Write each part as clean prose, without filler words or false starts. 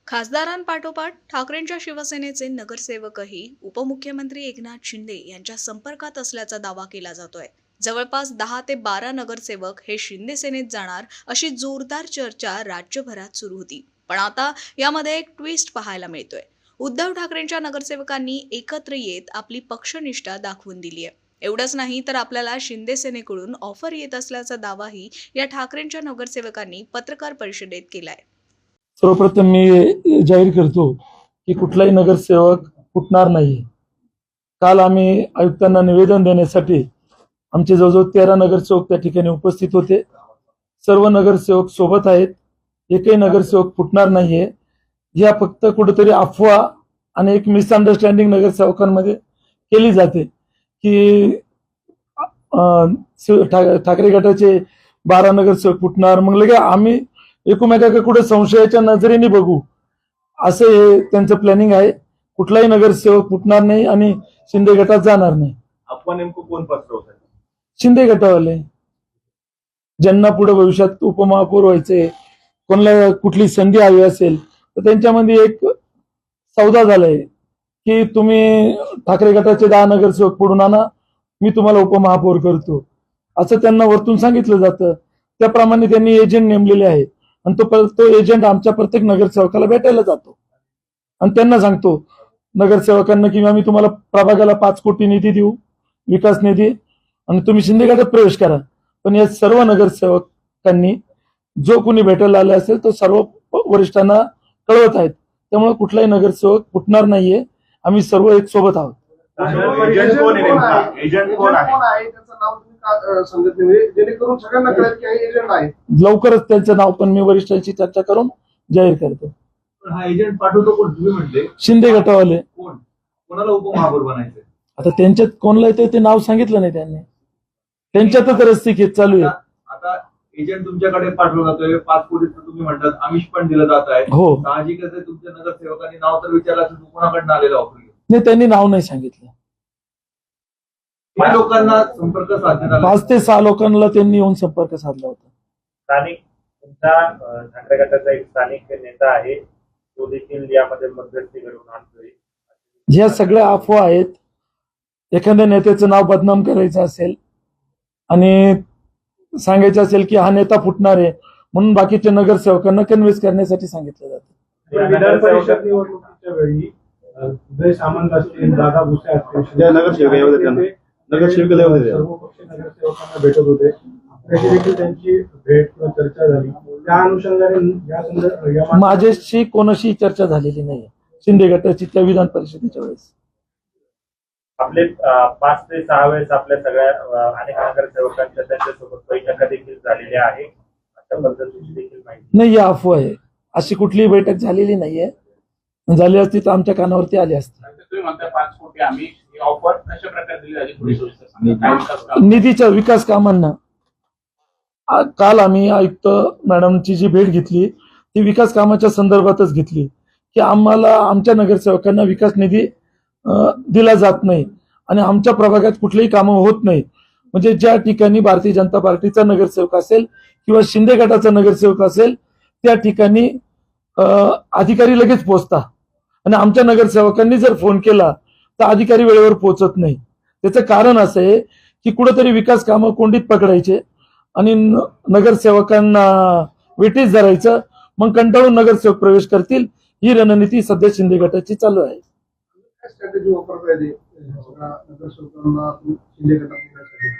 खासदारांपाठोपाठ ठाकरेंच्या शिवसेनेचे नगरसेवकही उपमुख्यमंत्री एकनाथ शिंदे यांच्या संपर्कात असल्याचा दावा केला जातोय। जवळपास 10 ते 12 नगरसेवक हे शिंदे सेनेत जाणार अशी जोरदार चर्चा राज्यभरात सुरू होती। पण आता यामध्ये एक ट्विस्ट पाहायला मिळतोय। उद्धव ठाकरेंच्या नगरसेवकांनी एकत्र येत आपली पक्षनिष्ठा दाखवून दिली आहे। एवढंच नाही तर आपल्याला शिंदे सेनेकडून ऑफर येत असल्याचा दावाही या ठाकरेंच्या नगरसेवकांनी पत्रकार परिषदेत केलाय। सर्वप्रथम मी जाहीर करतो की कुठलाही नगरसेवक फुटणार नाही। काल आम्ही आयुक्तांना निवेदन देण्यासाठी आमचे जवळजवळ 13 नगरसेवक त्या ठिकाणी उपस्थित होते। सर्व नगरसेवक सोबत आहेत। एकही नगरसेवक फुटणार नाहीये। या फक्त कुठेतरी अफवा आणि एक मिसअंडरस्टँडिंग नगरसेवकांमध्ये केली जाते की ठाकरे गटाचे 12 नगरसेवक फुटणार, मग लगे आम्ही एकमेकाकडे संशयाच्या नजरेने बघू, असं हे त्यांचं प्लॅनिंग आहे। कुठलाही नगरसेवक फुटणार नाही आणि शिंदे गटात जाणार नाही। आपण नेमकं कोण पसरवत आहे? शिंदे गटावाले ज्यांना पुढे भविष्यात उपमहापौर व्हायचे, कोणाला कुठली संधी हवी असेल तर त्यांच्यामध्ये एक सौदा झालाय की तुम्ही ठाकरे गटाचे 10 नगरसेवक पुढून आणा, मी तुम्हाला उपमहापौर करतो, असं त्यांना वरतून सांगितलं जातं। त्याप्रमाणे त्यांनी एजंट नेमलेले आहे आणि तो एजंट आमच्या प्रत्येक नगरसेवकाला भेटायला जातो आणि त्यांना सांगतो नगरसेवकांना की आम्ही तुम्हाला प्रभागाला 5 कोटी निधी देऊ, विकास निधी, आणि तुम्ही शिंदे गटात प्रवेश करा। पण या सर्व नगरसेवकांनी जो कोणी भेटायला आले असेल तो सर्व वरिष्ठांना कळवत आहेत। त्यामुळे कुठलाही नगरसेवक फुटणार नाहीये। आम्ही सर्व एक सोबत आहोत। एजंट कोण आहे नेमका? एजंट कोण आहे? त्याचं नाव तुम्ही सांगत नाही जेणेकरून सगळ्यांना कळेल की हे एजंट आहे। लवकरच त्यांचं नाव पण मी वरिष्ठांशी चर्चा करून जाहीर करतो। हा एजंट पाठवतो कोण? तुम्ही म्हटले शिंदे गटावाले। कोण? कोणाला उपमहापौर बनायचंय? आता त्यांच्यात कोणाला येते ते नाव सांगितलं नाही त्यांनी, त्यांच्यातच रस्सीखेच चालू आहे। आता एजंट तुमच्याकडे पाठवला जातोय, 5 कोटीचं तुम्ही म्हणतात आमिष पण दिलं जात आहे। हो, साहजिकच आहे, तुमच्या नगरसेवकांनी नाव तर विचारलं असेल कोणाकडनं आलेलं ऑफर? नाही, त्यांनी नाव नाही सांगितलं। या लोकांना संपर्क साधण्यात आला? 5 ते 6 लोकांना त्यांनी येऊन संपर्क साधला होता। स्थानिक तुमचा ठाकरे गटाचा एक स्थानिक नेता आहे, तो देखील यामध्ये मध्यस्थी घडवून आणतोय। ह्या सगळ्या अफवा आहेत। एखाद्या नेत्याचं नाव बदनाम करायचं असेल आणि सांगायचं असेल की हा नेता फुटणार आहे म्हणून बाकीच्या नगरसेवकांना कन्व्हिन्स करण्यासाठी सांगितलं जातं। विधान परिषद निवडणुकीच्या वेळी उदय सामंत असतील, दादा भुसे असतील, नगरसेवक सर्व पक्ष नगरसेवकांना भेटत होते। आपल्याशी देखील त्यांची भेट किंवा चर्चा झाली। त्या अनुषंगाने माझ्याशी कोणाशी चर्चा झालेली नाही शिंदे गटाची त्या विधान परिषदेच्या वेळेस। आपले 5 ते 6 वेळेस आपल्या सगळ्या अनेक नगरसेवकांच्या त्यांच्यासोबत बैठका देखील झालेल्या आहे, अशा पद्धतीची देखील माहिती नाही, या अफवा आहे। अशी कुठलीही बैठक झालेली नाहीये। झाली असती तर आमच्या कानावरती आली असती। तुम्ही म्हणता 5 कोटी आम्ही ऑफर कशा प्रकारे दिली जाते थोडी सविस्तर सांगा। निधीच्या विकास कामांना काल आम्ही आयुक्त मॅडमची जी भेट घेतली ती विकास कामाच्या संदर्भातच घेतली की आम्हाला आमच्या नगरसेवकांना विकास निधी दिला जात नाही आणि आमच्या प्रभागात कुठलीही कामं होत नाही। म्हणजे ज्या ठिकाणी भारतीय जनता पार्टीचा नगरसेवक असेल किंवा शिंदे गटाचा नगरसेवक असेल त्या ठिकाणी अधिकारी लगेच पोहोचतात आणि आमच्या नगरसेवकांनी जर फोन केला तर अधिकारी वेळेवर पोहोचत नाही। त्याचं कारण असं आहे की कुठेतरी विकास कामं कोंडीत पकडायचे आणि नगरसेवकांना वेटीस धरायचं, मग कंटाळून नगरसेवक प्रवेश करतील। ही रणनीती सध्या शिंदे गटाची चालू आहे। स्ट्रॅटेजी वापरता येते नगरसेवकांना शिंदे गटासाठी?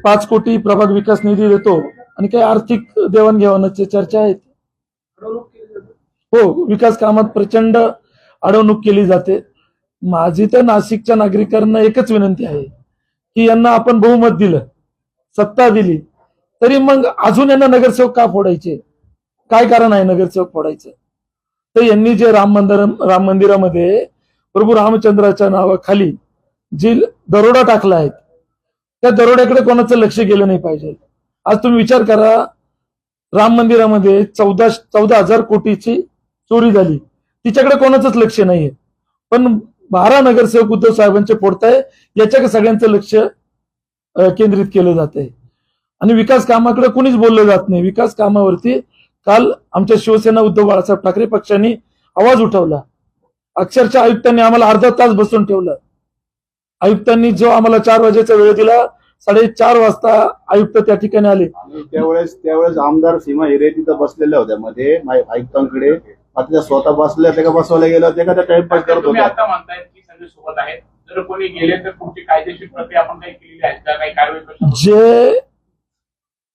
5 कोटी प्रभाग विकास निधी देतो आणि काही आर्थिक देवाणघेवाणाची चर्चा आहेत। हो, विकास कामात प्रचंड अडवणूक केली जाते। माझी तर नाशिकच्या नागरिकांना एकच विनंती आहे की यांना आपण बहुमत दिलं, सत्ता दिली, तरी मग अजून यांना नगरसेवक का फोडायचे? काय कारण आहे नगरसेवक फोडायचं? तर यांनी जे राम मंदिरामध्ये प्रभू रामचंद्राच्या नावाखाली जी दरोडा टाकला आहे त्या दरोड्याकडे कोणाचं लक्ष गेलं नाही पाहिजे। आज तुम्ही विचार करा, राम मंदिरामध्ये 14,000 कोटीची चोरी झाली, तिच्याकडे कोणाचंच लक्ष नाहीये, पण 12 नगरसेवक उद्धव साहेबांचे फोडताय, याच्याकडे सगळ्यांचं लक्ष केंद्रित केलं जात आहे आणि विकास कामाकडे कोणीच बोललं जात नाही। विकास कामावरती काल आमच्या शिवसेना उद्धव बाळासाहेब ठाकरे पक्षांनी आवाज उठवला. अक्षरशः आयुक्तांनी आम्हाला अर्धा तास बसून ठेवलं. आयुक्तांनी जो आम्हाला 4 वाजेचा वेळ दिला, 4:30 वाजता आयुक्त त्या ठिकाणी आले. त्यावेळेस आमदार सीमा हिरे तिथं बसलेल्या होत्या मध्ये आयुक्तांकडे. आता त्या स्वतः बसल्या होत्या का बसवल्या गेल्या होत्या का त्या टाइमपास करत तुम्ही होत्या? आता म्हणतायत की संजय सोबत आहेत, जर कोणी गेले तर पुढची कायदेशीर प्रक्रिया आपण काही केलेली आहे का, काही कारवाई करू शकतो? जे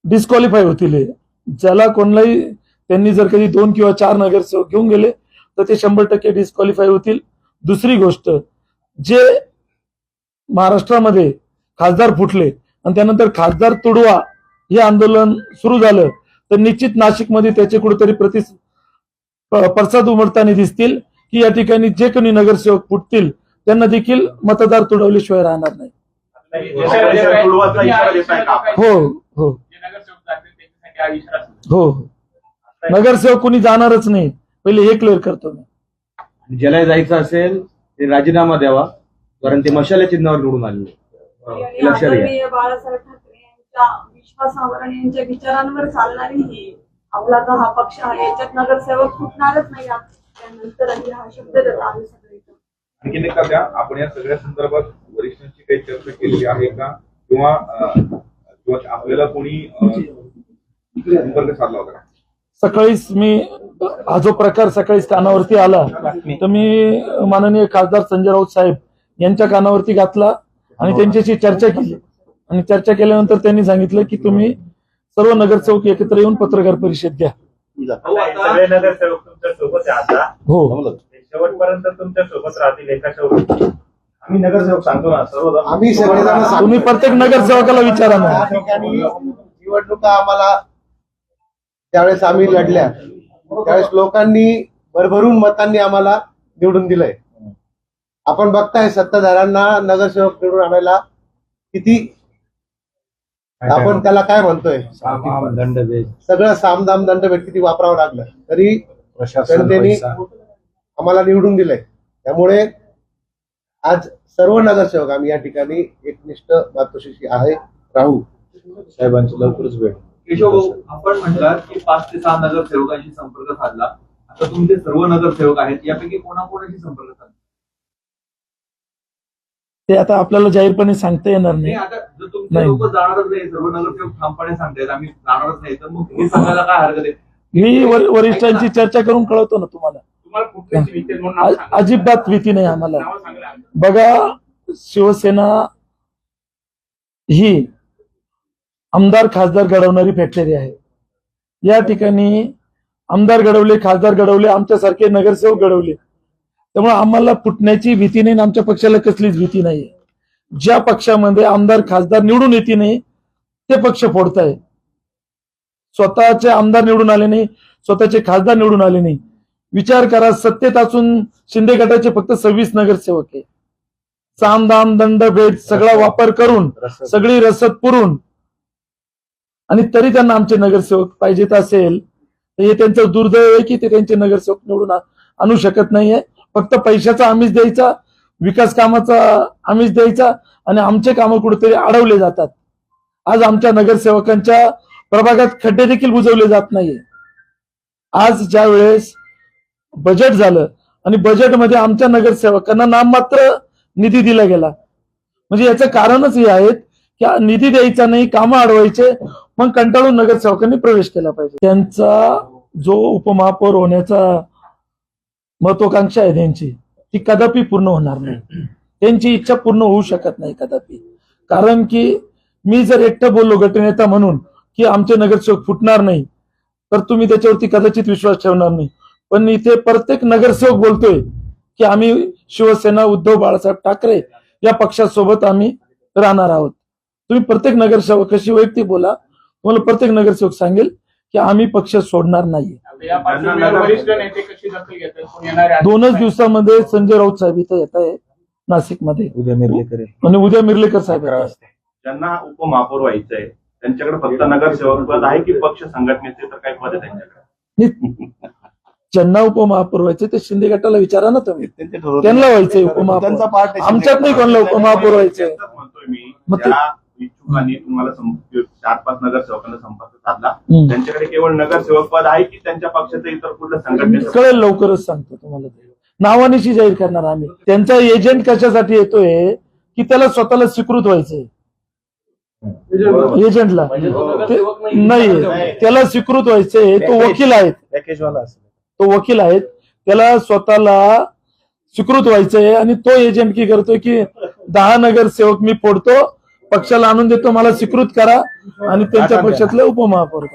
डिस्क्वालिफाय होतील, ज्याला कोणालाही त्यांनी जर कधी 2 किंवा 4 नगरसेवक घेऊन गेले तर ते 100% डिस्क्वालिफाय होतील. दुसरी गोष्ट, जे महाराष्ट्रामध्ये खासदार फुटले आणि त्यानंतर खासदार तुडवा हे आंदोलन सुरू झालं, तर निश्चित नाशिकमध्ये त्याचे कुठेतरी पडसाद उमटताना दिसतील की या ठिकाणी जे कोणी नगरसेवक फुटतील त्यांना देखील मतदार तुडवल्याशिवाय राहणार नाही. तुडवाचा इशारा देताय का? हो हो जे नगरसेवक जातील त्यांच्यासाठी हा इशारा असेल. हो हो. नगरसेवक कोणी जाणारच नाही, पहिले हे क्लिअर करतो मी. ज्याला जायचं असेल ते राजीनामा द्यावा, कारण ते मशाल्या चिन्हावर निवडून आलेले. लक्षात घ्या. आदरणीय बाळासाहेब ठाकरे यांच्या विश्वासावर आणि यांच्या विचारांवर चालणारी ही आपला जो हा पक्ष आहे, याच्यात नगरसेवक फुटणारच नाही. त्यानंतरही हा शब्द देतो आम्ही सगळे. आणखीन एका द्या, आपण या सगळ्या संदर्भात वरिष्ठांची काही चर्चा केलेली आहे का, किंवा आपल्याला कोणी संपर्क साधला होता का? सकाळीच मी हा जो प्रकार सकाळीच कानावरती आला तर मी माननीय खासदार संजय राऊत साहेब यांच्या कानावरती घातला आणि त्यांच्याशी चर्चा केली. आणि चर्चा केल्यानंतर त्यांनी सांगितलं की तुम्ही सर्व नगरसेवक एकत्र येऊन पत्रकार परिषद घ्या. सगळे नगरसेवक तुमच्या सोबत आहे आता, हो, शेवटपर्यंत तुमच्या सोबत राहतील एका शेवट. आम्ही नगरसेवक सांगतो ना सर्व. आम्ही सगळेजण तुम्ही प्रत्येक नगरसेवकाला विचारा ना. या ठिकाणी निवडणुका आम्हाला त्यावेळेस आम्ही लढल्या, त्यावेळेस लोकांनी भरभरून मतांनी आम्हाला निवडून दिलंय. आपण बघताय सत्ताधाऱ्यांना नगरसेवक निवडून आणायला किती, आपण त्याला काय म्हणतोय, सगळं सामदाम दंडभेद किती वापरावं लागलं तरी जनतेने आम्हाला निवडून दिलंय. त्यामुळे आज सर्व नगरसेवक आम्ही या ठिकाणी एकनिष्ठ मातोश्रीशी आहे राहू. साहेबांची लवकरच भेट. केशव भाऊ, आपण म्हटलात की 5 ते 6 नगरसेवकांशी संपर्क साधला. आता तुमचे सर्व नगरसेवक आहेत, यापैकी कोणाकोणाशी संपर्क साधला? ते आता आपल्याला जाहीरपणे सांगता येणार नाही. आता जर तुमचे लोक जाणारच नाही, सर्व नगरसेवक ठामपणे सांगतायत आम्ही जाणारच नाही, तर मग हे सांगायला काय हरकत आहे? मी वरिष्ठांची चर्चा करून कळवतो ना तुम्हाला. तुम्हाला कुठल्याची भीती आहे म्हणून नाव सांगा. अजिबात भीती नाही आम्हाला. नावं सांगा आम्ही. बघा, शिवसेना ही आमदार खासदार घडवणारी फॅक्टरी आहे. या ठिकाणी आमदार घडवले, खासदार घडवले, आमच्यासारखे नगरसेवक घडवले. त्यामुळे आम्हाला फुटण्याची भीती नाही, आमच्या पक्षाला कसलीच भीती नाही. ज्या पक्षामध्ये आमदार खासदार निवडून येते नाही ते पक्ष फोडताय. स्वतःचे आमदार निवडून आले नाही, स्वतःचे खासदार निवडून आले नाही. विचार करा, सत्तेत असून शिंदे गटाचे फक्त 26 नगरसेवक आहे. साम दाम दंड भेद सगळा वापर करून, सगळी रसद पुरून, आणि तरी त्यांना आमचे नगरसेवक पाहिजेत असेल तर हे त्यांचं दुर्दैव आहे की ते त्यांचे नगरसेवक निवडून आणू शकत नाहीये. फक्त पैशाचा आमिष द्यायचा, विकास कामाचा आमिष द्यायचा, आणि आमचे कामं कुठेतरी अडवले जातात. आज आमच्या नगरसेवकांच्या प्रभागात खड्डे देखील बुजवले जात नाहीये. आज ज्या वेळेस बजेट झालं आणि बजेटमध्ये आमच्या नगरसेवकांना नाममात्र निधी दिला गेला, म्हणजे याचं कारणच हे आहेत की निधी द्यायचा नाही, कामं अडवायचे, मग कंटाळून नगरसेवकांनी प्रवेश केला पाहिजे. त्यांचा जो उपमहापौर होण्याचा महत्वाकांक्षा आहे त्यांची, ती कदापि पूर्ण होणार नाही. त्यांची इच्छा पूर्ण होऊ शकत नाही कदापि. कारण की मी जर एकटं बोललो गटनेता म्हणून की आमचे नगरसेवक फुटणार नाही, तर तुम्ही त्याच्यावरती कदाचित विश्वास ठेवणार नाही. पण इथे प्रत्येक नगरसेवक बोलतोय की आम्ही शिवसेना उद्धव बाळासाहेब ठाकरे या पक्षासोबत आम्ही राहणार आहोत. तुम्ही प्रत्येक नगरसेवकाशी वैयक्तिक बोला, तुम्हाला प्रत्येक नगरसेवक सांगेल की आम्ही पक्ष सोडणार नाही. या पार्श्वभूमीवर वरिष्ठ नेते कशी दखल घेतात? कोण येणार आहे? 2च दिवसामध्ये संजय राऊत साहेब इथं येत आहे नाशिकमध्ये, उद्या मिरलेकर आहे. आणि उद्या मिरलेकर साहेब येत आहे. ज्यांना उपमहापौर व्हायचंय त्यांच्याकडे फक्त नगरसेवक पद आहे की पक्ष संघटनेचे तर काही पद आहे त्यांच्याकडे? ज्यांना उपमहापौर व्हायचे ते शिंदे गटाला विचारा ना तुम्ही, त्यांना त्यांना व्हायचंय उपमहापौर. त्यांचा पार्ट आहे. आमच्यात नाही कोणाला उपमहापौर व्हायचंय. म्हणतोय मी, मग ते- ज्या इच्छुक लोकांनी तुम्हाला 4-5 नगरसेवकांना संपर्क साधला, हम्म. त्यांच्याकडे केवळ नगरसेवक पद आहे की त्यांच्या पक्षाचं इतर कुठलं संघटनेचं कळेल, लवकरच सांगतो तुम्हाला ते. नावानिशी जाहीर करणार आम्ही. त्यांचा एजंट कशासाठी येतोय की त्याला स्वतःला स्वीकृत व्हायचंय. एजंटला नाही, त्याला स्वीकृत व्हायचंय. तो वकील आहेत, तो वकील आहेत, त्याला स्वतःला स्वीकृत व्हायचंय आणि तो एजंट की करतोय की 10 नगरसेवक मी फोडतो, पक्षाला आणून देतो, मला स्वीकृत करा आणि त्यांच्या पक्षातले उपमहापौर करा.